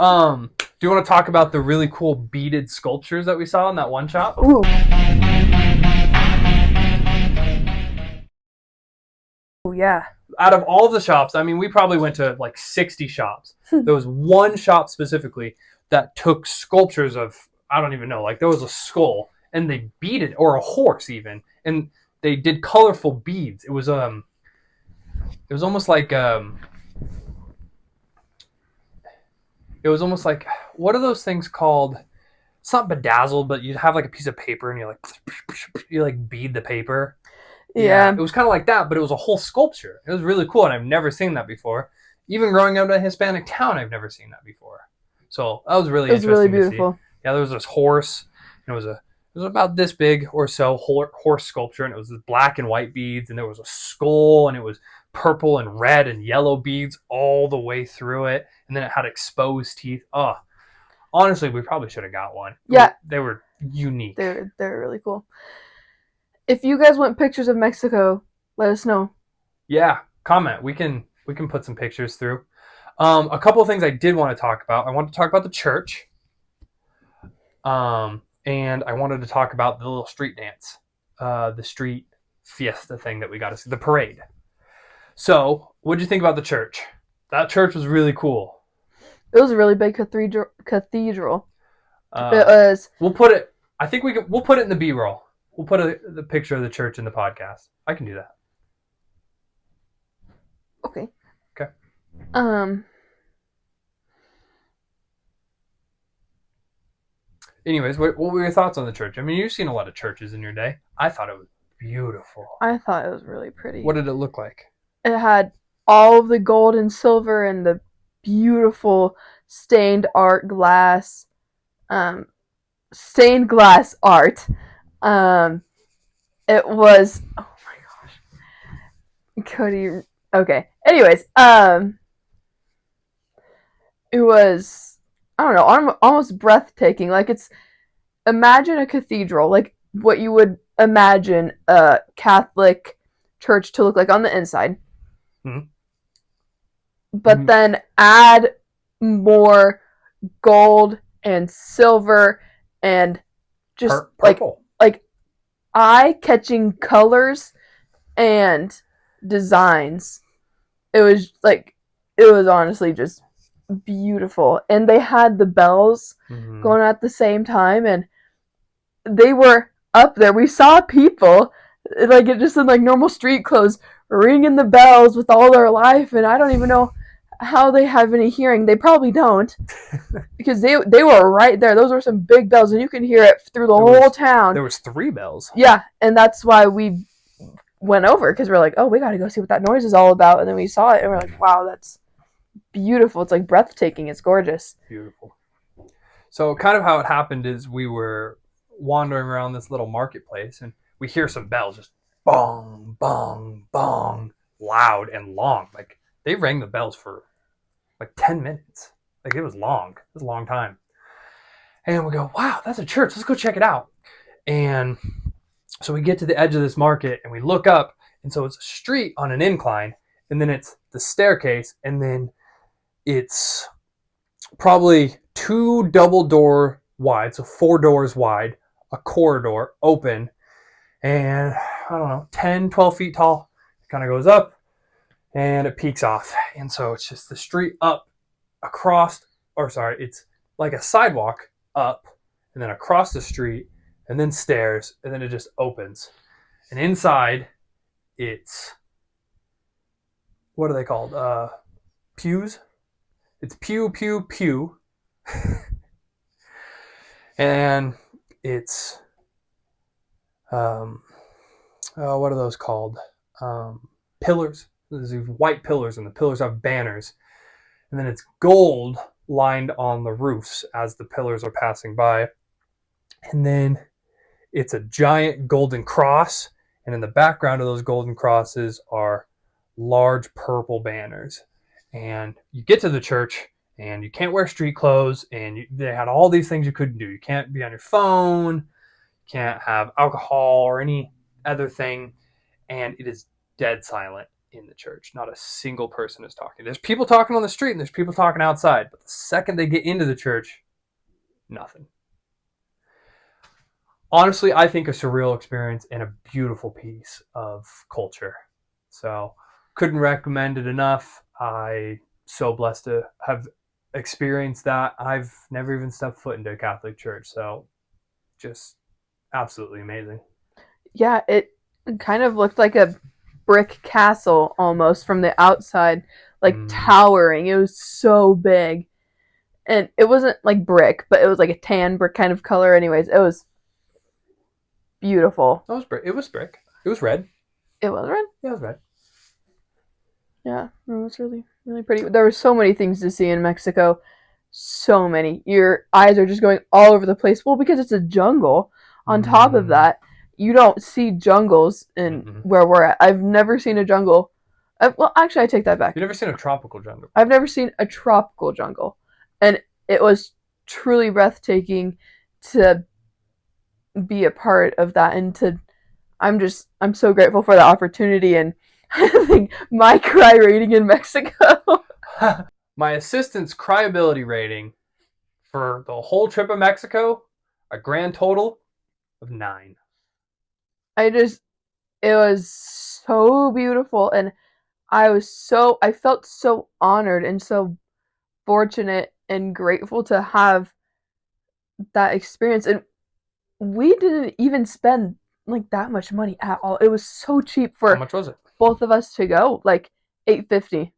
Do you want to talk about the really cool beaded sculptures that we saw in that one shop? Ooh. Ooh, yeah. Out of all the shops, I mean, we probably went to like 60 shops. There was one shop specifically that took sculptures of, I don't even know, like there was a skull and they beaded, or a horse even, and they did colorful beads. It was almost like what are those things called? It's not bedazzled, but you have like a piece of paper and you like bead the paper. Yeah, Yeah. it was kind of like that, but it was a whole sculpture. It was really cool, and I've never seen that before. Even growing up in a Hispanic town, I've never seen that before. So that was really It was really interesting to see. beautiful. Yeah, there was this horse, and it was about this big or so horse sculpture, and it was black and white beads, and there was a skull, and it was purple and red and yellow beads all the way through it, and then it had exposed teeth. Oh, honestly, we probably should have got one. Yeah. They were unique. They're really cool. If you guys want pictures of Mexico, let us know. Yeah, comment. We can put some pictures through. A couple of things I did want to talk about. I wanted to talk about the church. And I wanted to talk about the little street dance, the street fiesta thing that we got to see, the parade. So, what did you think about the church? That church was really cool. It was a really big cathedral. It Uh, was. we'll put it. I think we'll put it in the B-roll. We'll put the picture of the church in the podcast. I can do that. Okay. Okay. Anyways, what were your thoughts on the church? I mean, you've seen a lot of churches in your day. I thought it was beautiful. I thought it was really pretty. What did it look like? It had all of the gold and silver and the beautiful stained art glass. Stained glass art. It was. Oh my gosh. Cody. Okay. Anyways, it was, I don't know, almost breathtaking. Like, it's, imagine a cathedral, like what you would imagine a Catholic church to look like on the inside. Mm-hmm. But then add more gold and silver and just purple. like eye-catching colors and designs. It was honestly just beautiful. And they had the bells going at the same time, and they were up there. We saw people like it just in like normal street clothes ringing the bells with all their life, and I don't even know how they have any hearing. They probably don't, because they were right there. Those were some big bells, and you can hear it through the whole town. There was 3 bells. Yeah, and that's why we went over, because we're like, oh, we got to go see what that noise is all about. And then we saw it, and we're like, wow, that's beautiful. It's like breathtaking. It's gorgeous. Beautiful. So kind of how it happened is we were wandering around this little marketplace, and we hear some bells just bong, bong, bong, loud and long. Like they rang the bells for like 10 minutes. Like it was long. It was a long time. And we go, wow, that's a church. Let's go check it out. And so we get to the edge of this market and we look up, and so it's a street on an incline, and then it's the staircase, and then it's probably 2 double door wide, so 4 doors wide, a corridor open, and I don't know, 10, 12 feet tall. It kind of goes up and it peaks off. And so it's just the street up across, or sorry, it's like a sidewalk up and then across the street and then stairs, and then it just opens. And inside it's, what are they called? Pews? It's pew. And it's, what are those called? Pillars. There's these white pillars, and the pillars have banners. And then it's gold lined on the roofs as the pillars are passing by. And then it's a giant golden cross. And in the background of those golden crosses are large purple banners. And you get to the church, and you can't wear street clothes, and they had all these things you couldn't do. You can't be on your phone, you can't have alcohol or any other thing, and it is dead silent. in the church. Not a single person is talking. There's people talking on the street and there's people talking outside. But the second they get into the church, nothing. Honestly, I think a surreal experience and a beautiful piece of culture. So, couldn't recommend it enough. I so blessed to have experienced that. I've never even stepped foot into a Catholic church, so just absolutely amazing. Yeah, it kind of looked like a brick castle almost from the outside, like towering. It was so big. And it wasn't like brick, but it was like a tan brick kind of color. Anyways, it was beautiful. It was brick. It was brick. It was red. It was red? Yeah, it was red. Yeah, it was really, really pretty. There were so many things to see in Mexico. So many. Your eyes are just going all over the place. Well, because it's a jungle. On top of that, you don't see jungles in where we're at. I've never seen a jungle. Well, actually, I take that back. You've never seen a tropical jungle? I've never seen a tropical jungle. And it was truly breathtaking to be a part of that. And I'm so grateful for the opportunity. And I think my cry rating in Mexico. My assistant's cryability rating for the whole trip of Mexico, a grand total of 9. It was so beautiful, and I felt so honored and so fortunate and grateful to have that experience. And we didn't even spend like that much money at all. It was so cheap for how much was it? Both of us to go, like $8.50.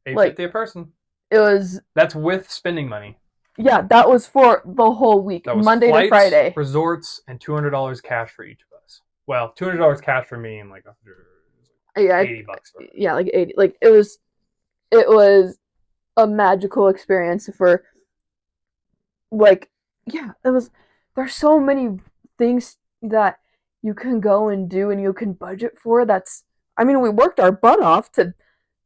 $8.50 a person. It was. That's with spending money. Yeah, that was for the whole week, that was Monday flights, to Friday. Resorts, and $200 cash for each of us. Well, $200 cash for me and like $80 for her. Yeah, like 80. Like it was a magical experience for. Like, yeah, it was. There's so many things that you can go and do and you can budget for. We worked our butt off to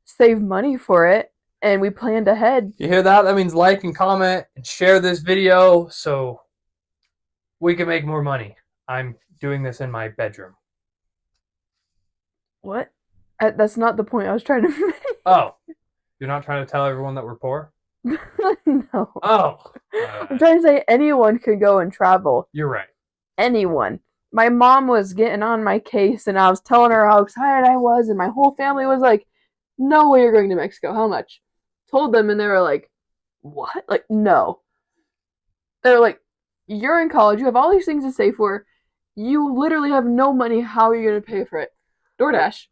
save money for it, and we planned ahead. You hear that? That means like and comment and share this video so we can make more money. I'm doing this in my bedroom. What? That's not the point I was trying to make. Oh, you're not trying to tell everyone that we're poor? No. Oh. I'm trying to say anyone could go and travel. You're right. Anyone. My mom was getting on my case, and I was telling her how excited I was, and my whole family was like, no way you're going to Mexico. How much? Told them, and they were like, what? Like, no. They were like, you're in college. You have all these things to save for. You literally have no money. How are you going to pay for it? DoorDash.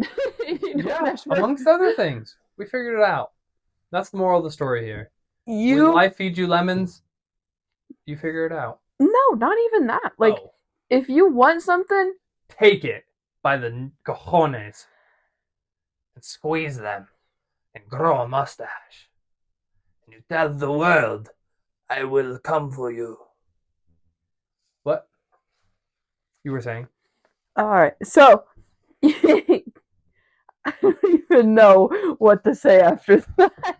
DoorDash. Amongst other things. We figured it out. That's the moral of the story here. When life feeds you lemons, you figure it out. No, not even that. Like, if you want something, take it by the cojones and squeeze them and grow a mustache. And you tell the world, I will come for you. What? You were saying? Alright, so I don't even know what to say after that.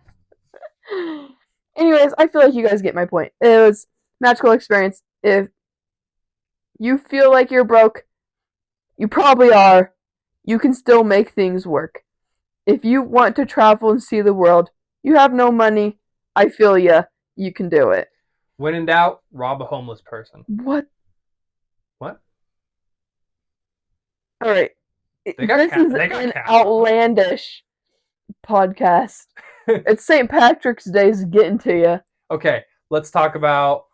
Anyways, I feel like you guys get my point. It was a magical experience. If you feel like you're broke, you probably are. You can still make things work. If you want to travel and see the world, you have no money, I feel ya. You can do it. When in doubt, rob a homeless person. What? What? Alright. This is an outlandish podcast. It's St. Patrick's Day's getting to you. Okay, let's talk about...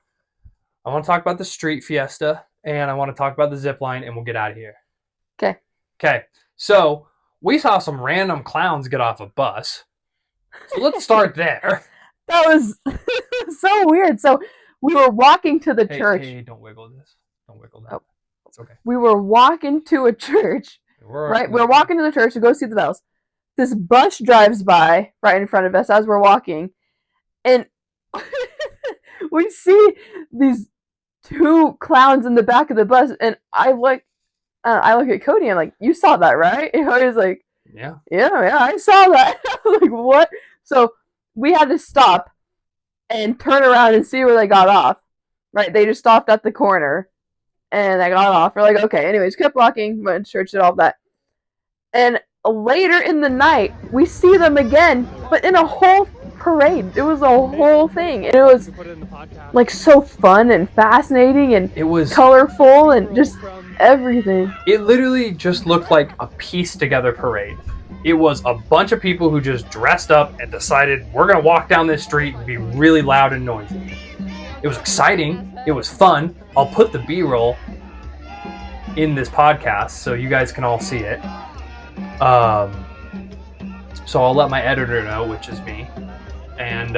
I want to talk about the street fiesta, and I want to talk about the zip line, and we'll get out of here. Okay, so we saw some random clowns get off a bus. So let's start there. That was so weird. So we were walking to the church. Hey, don't wiggle this. Don't wiggle that. Oh. It's okay. We were walking to a church. Right? We're walking to the church to go see the bells. This bus drives by right in front of us as we're walking. And we see these 2 clowns in the back of the bus. And I look at Cody and I'm like, you saw that, right? And he was like, yeah, I saw that. I was like, what? So we had to stop and turn around and see where they got off. Right? They just stopped at the corner. And I got off. We're like, okay. Anyways, kept walking, went to church, did all of that. And later in the night, we see them again, but in a whole parade. It was a whole thing, and it was like so fun and fascinating and It was colorful and just everything. It literally just looked like a pieced together parade. It was a bunch of people who just dressed up and decided we're gonna walk down this street and be really loud and noisy. It was exciting. It was fun. I'll put the B-roll in this podcast so you guys can all see it. So I'll let my editor know, which is me. And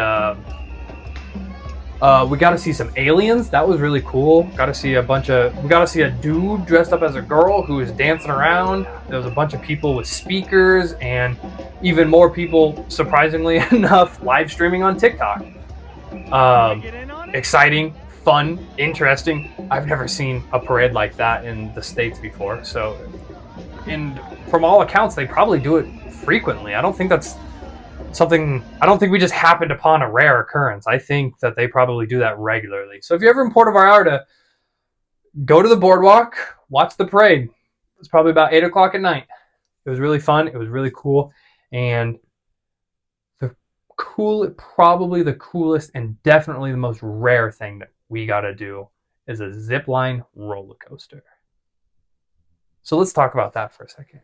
we got to see some aliens. That was really cool. We got to see a dude dressed up as a girl who was dancing around. There was a bunch of people with speakers and even more people, surprisingly enough, live streaming on TikTok. Exciting, fun, interesting. I've never seen a parade like that in the States before. So, and from all accounts, they probably do it frequently. I don't think we just happened upon a rare occurrence. I think that they probably do that regularly. So if you're ever in Puerto Vallarta, go to the boardwalk, watch the parade. It's probably about 8 o'clock at night. It was really fun. It was really cool. And probably the coolest and definitely the most rare thing that we got to do is a zip line roller coaster. So let's talk about that for a second.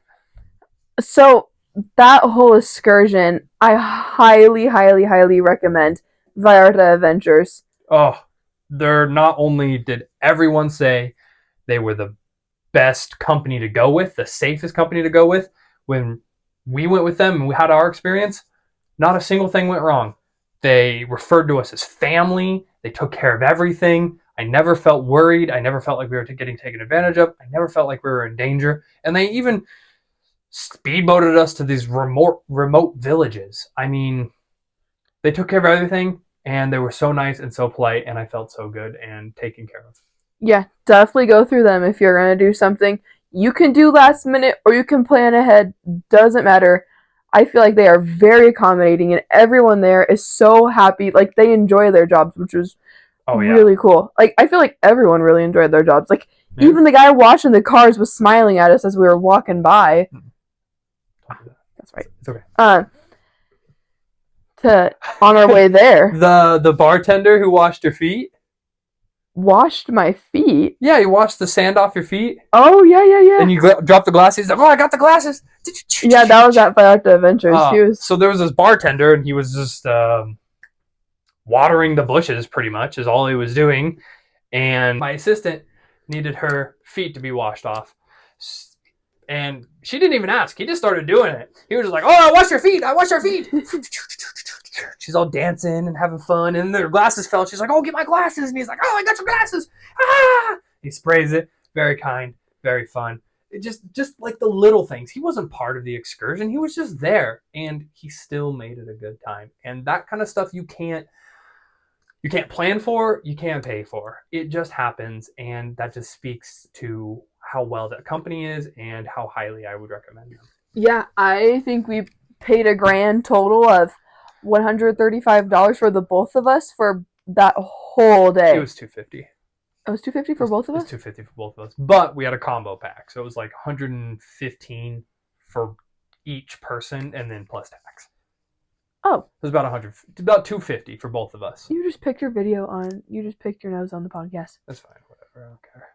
So that whole excursion, I highly, highly, highly recommend Vallarta Adventures. Oh, they're not only did everyone say they were the best company to go with, the safest company to go with, when we went with them and we had our experience, not a single thing went wrong. They referred to us as family. They took care of everything. I never felt worried. I never felt like we were getting taken advantage of. I never felt like we were in danger. And they even speedboated us to these remote villages. I mean, they took care of everything, and they were so nice and so polite, and I felt so good and taken care of. Yeah, definitely go through them if you're going to do something. You can do last minute or you can plan ahead. Doesn't matter. I feel like they are very accommodating, and everyone there is so happy. Like, they enjoy their jobs, which was really cool. Like, I feel like everyone really enjoyed their jobs. Like, even the guy washing the cars was smiling at us as we were walking by. That's right. It's okay. On our way there. The bartender who washed your feet? Washed my feet? Yeah, he washed the sand off your feet. Oh, yeah. And you dropped the glasses. He's like, oh, I got the glasses. Yeah, that was at Vallarta Adventures. So there was this bartender, and he was just watering the bushes, pretty much, is all he was doing. And my assistant needed her feet to be washed off. And she didn't even ask. He just started doing it. He was just like, oh, I wash your feet. She's all dancing and having fun. And their glasses fell. She's like, oh, get my glasses. And he's like, oh, I got your glasses. Ah! He sprays it. Very kind. Very fun. It just like the little things. He wasn't part of the excursion. He was just there. And he still made it a good time. And that kind of stuff you can't plan for. You can't pay for. It just happens. And that just speaks to how well that company is and how highly I would recommend them. Yeah, I think we paid a grand total of $135 for the both of us for that whole day. It was $250. It was $250 for both of us? It was $250 for both of us. But we had a combo pack, so it was like $115 for each person and then plus tax. Oh. It was about $250 for both of us. You just picked your nose on the podcast. That's fine, whatever, I don't care.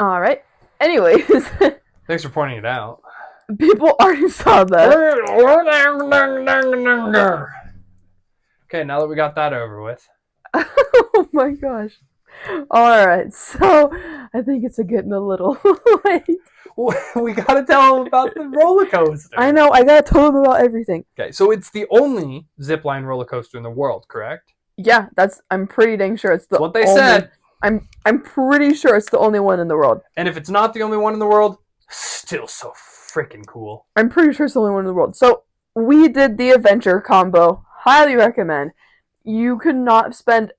All right. Anyways. Thanks for pointing it out. People already saw that. Okay, now that we got that over with. Oh my gosh. All right. So I think it's getting a little late. We got to tell them about the roller coaster. I know. I got to tell them about everything. Okay, so it's the only zipline roller coaster in the world, correct? Yeah, I'm pretty dang sure it's That's what they said. I'm pretty sure it's the only one in the world. And if it's not the only one in the world, still so freaking cool. I'm pretty sure it's the only one in the world. So we did the adventure combo. Highly recommend. You could not spend,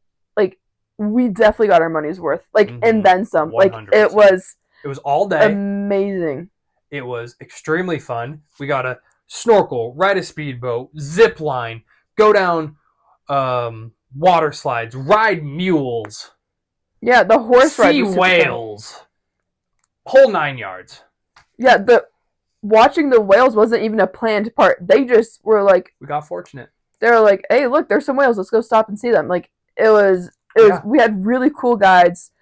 we definitely got our money's worth. And then some. 100%. It was all day. Amazing. It was extremely fun. We got to snorkel, ride a speedboat, zip line, go down water slides, ride mules. Yeah, the horse ride. See whales. Whole 9 yards. Yeah, watching the whales wasn't even a planned part. They just were like, We got fortunate. they were like, hey, look, there's some whales. Let's go stop and see them. Like it was. Yeah. We had really cool guides.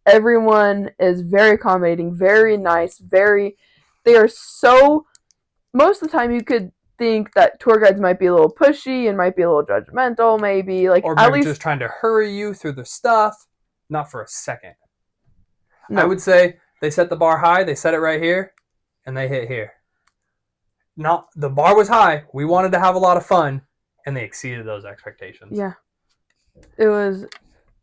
Everyone is very accommodating, very nice, very. They are so. Most of the time, you could think that tour guides might be a little pushy and might be a little judgmental, maybe like Or at maybe least just trying to hurry you through the stuff. Not for a second. no. I would say they set the bar high. They set it right here, and they hit here. Not the bar was high. We wanted to have a lot of fun, and they exceeded those expectations. Yeah, it was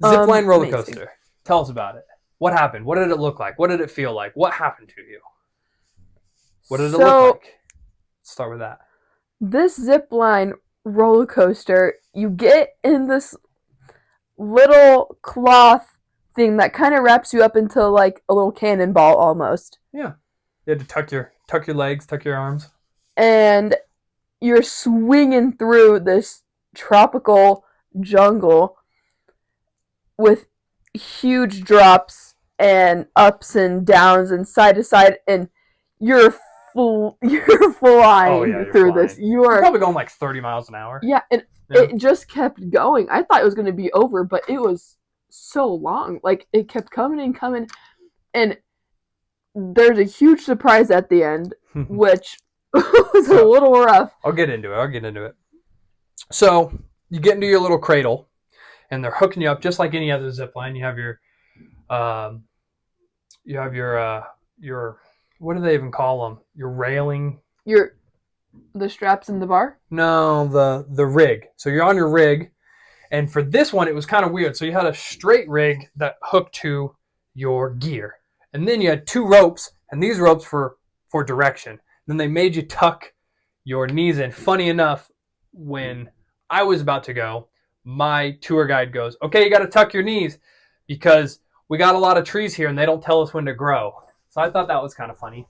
Zipline roller amazing. coaster. Tell us about it. What happened? What did it look like? What did it feel like? What happened to you? What did it look like? Let's start with that. This zipline roller coaster, you get in this little cloth thing that kind of wraps you up into like a little cannonball almost. Yeah. You had to tuck your legs, tuck your arms. And you're swinging through this tropical jungle with huge drops and ups and downs and side to side, and you're flying you're through flying. this. You You're are probably going like 30 miles an hour. yeah, and Yeah. it just kept going. I thought it was going to be over, but it was so long. Like it kept coming and coming, and there's a huge surprise at the end, which was a little rough. I'll get into it. So you get into your little cradle, and they're hooking you up just like any other zip line. You have your what do they even call them? Your railing. The straps in the bar? No, the rig. So you're on your rig, and for this one it was kind of weird. So you had a straight rig that hooked to your gear, and then you had two ropes, and these ropes for direction. Then they made you tuck your knees in. Funny enough, when I was about to go, my tour guide goes, "Okay, you got to tuck your knees because we got a lot of trees here, and they don't tell us when to grow." So I thought that was kind of funny.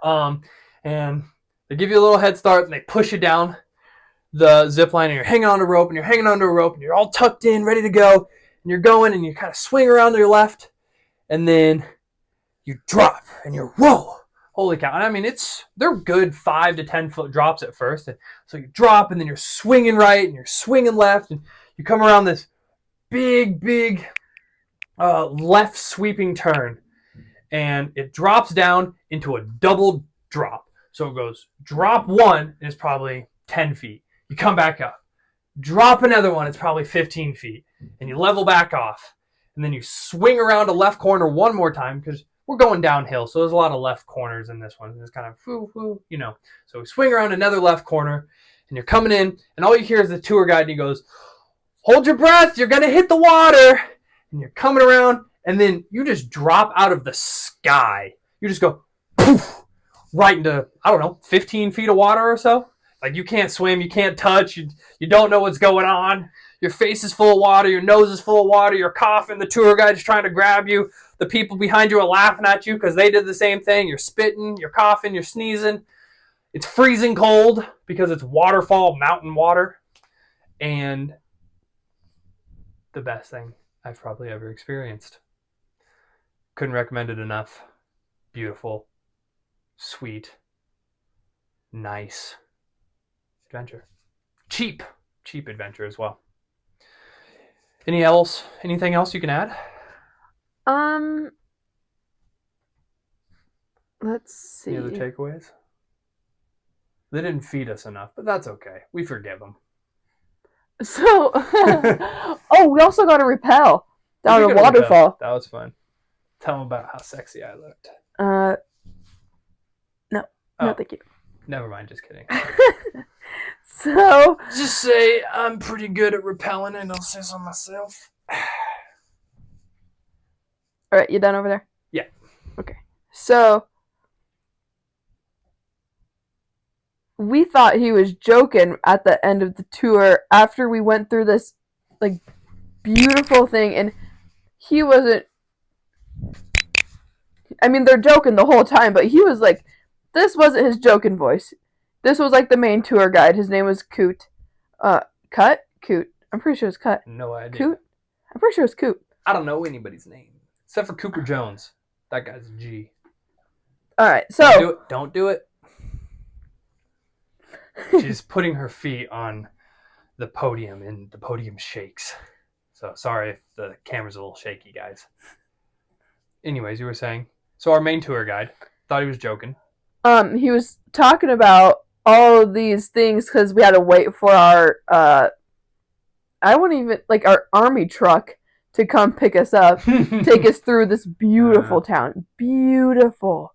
And they give you a little head start, and they push you down the zip line, and you're hanging on a rope, and you're hanging onto a rope, and you're all tucked in, ready to go, and you're going, and you kind of swing around to your left, and then you drop, and you roll. Holy cow. And I mean, they're good 5 to 10 foot drops at first. And so you drop, and then you're swinging right, and you're swinging left, and you come around this big left sweeping turn, and it drops down into a double drop. So it goes drop one is probably 10 feet. You come back up. Drop another one, it's probably 15 feet. And you level back off. And then you swing around a left corner one more time because we're going downhill. So there's a lot of left corners in this one. It's kind of you know. So we swing around another left corner, and you're coming in, and all you hear is the tour guide, and he goes, "Hold your breath, you're going to hit the water." And you're coming around, and then you just drop out of the sky. You just go poof, right into, 15 feet of water or so. Like you can't swim, you can't touch, you don't know what's going on. Your face is full of water, your nose is full of water, you're coughing, the tour guide's trying to grab you. The people behind you are laughing at you because they did the same thing. You're spitting, you're coughing, you're sneezing. It's freezing cold because it's waterfall, mountain water. And the best thing I've probably ever experienced. Couldn't recommend it enough. Beautiful, sweet, nice adventure. Cheap adventure as well. Anything else you can add? Let's see. Any other takeaways? They didn't feed us enough, but that's okay. We forgive them. So, we also got a rappel down a waterfall. That was fun. Tell them about how sexy I looked. No, thank you. Never mind, just kidding. So, just say I'm pretty good at rappelling, and I'll say so myself. All right, you done over there? Yeah. Okay. So, we thought he was joking at the end of the tour after we went through this like beautiful thing, and he wasn't. I mean, they're joking the whole time, but he was like, this wasn't his joking voice. This was like the main tour guide. His name was Coot. Coot. I'm pretty sure it's Cut. No idea. Coot? I'm pretty sure it's Coot. I don't know anybody's name except for Cooper Jones. That guy's a G. All right, Don't do so it. Don't do it. She's putting her feet on the podium, and the podium shakes. So sorry if the camera's a little shaky, guys. Anyways, you were saying. So our main tour guide thought he was joking. he was talking about all of these things because we had to wait for our I wouldn't even like our army truck to come pick us up, take us through this beautiful town. Beautiful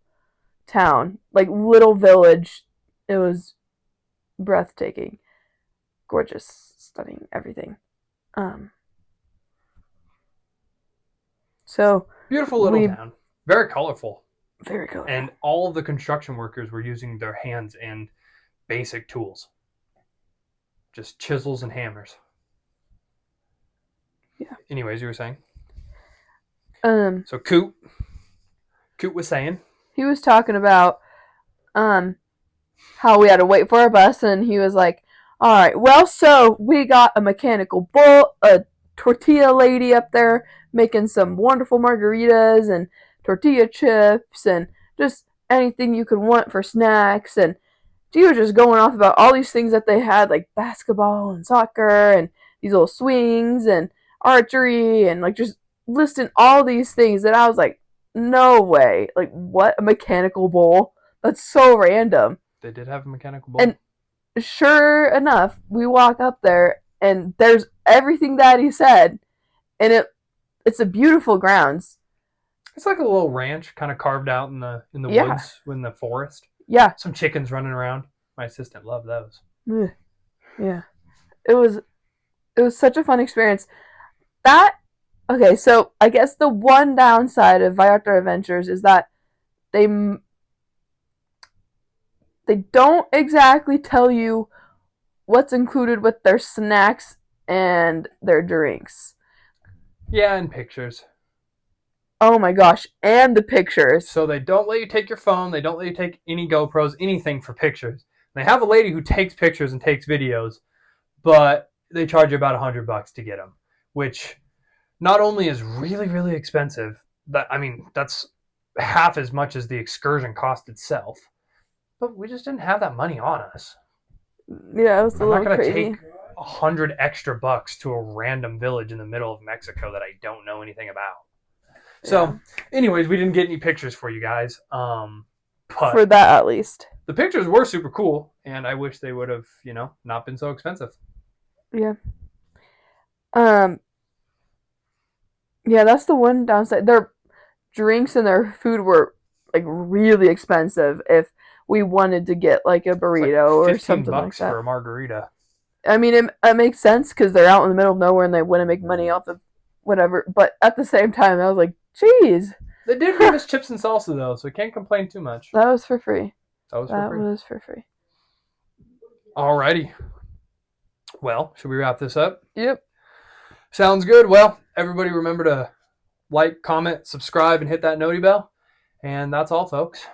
town. Like little village. It was breathtaking. Gorgeous, stunning, everything. So Beautiful little town. Very colorful. Very cool. And all of the construction workers were using their hands and basic tools. Just chisels and hammers. Yeah. Anyways, you were saying? So Coot was saying he was talking about how we had to wait for our bus, and he was like, all right, well, so we got a mechanical bull, a tortilla lady up there making some wonderful margaritas and tortilla chips and just anything you could want for snacks. And he was just going off about all these things that they had, like basketball and soccer and these little swings and archery, and like just listing all these things that I was like, no way. Like, what? A mechanical bull? That's so random. They did have a mechanical bull. And sure enough, we walk up there and there's everything that he said, and it's a beautiful grounds. It's like a little ranch kind of carved out in the woods in the forest. Yeah. Some chickens running around. My assistant loved those. Yeah. It was such a fun experience. Okay, so I guess the one downside of Vallarta Adventures is that they don't exactly tell you what's included with their snacks and their drinks. Yeah, and pictures. Oh my gosh, and the pictures. So they don't let you take your phone. They don't let you take any GoPros, anything for pictures. They have a lady who takes pictures and takes videos, but they charge you about $100 to get them, which not only is really, really expensive, that's half as much as the excursion cost itself, but we just didn't have that money on us. Yeah, it was a little crazy. I'm not going to take $100 extra to a random village in the middle of Mexico that I don't know anything about. So, anyways, we didn't get any pictures for you guys. But for that, at least. The pictures were super cool, and I wish they would have, not been so expensive. Yeah. Yeah, that's the one downside. Their drinks and their food were like really expensive if we wanted to get like a burrito or something like that. $15 for a margarita. I mean, it makes sense because they're out in the middle of nowhere and they want to make money off of whatever. But at the same time, I was like, geez. They did give us chips and salsa, though, so we can't complain too much. That was for free. That was for free. Alrighty. Well, should we wrap this up? Yep. Sounds good. Well, everybody remember to like, comment, subscribe, and hit that noti bell. And that's all, folks.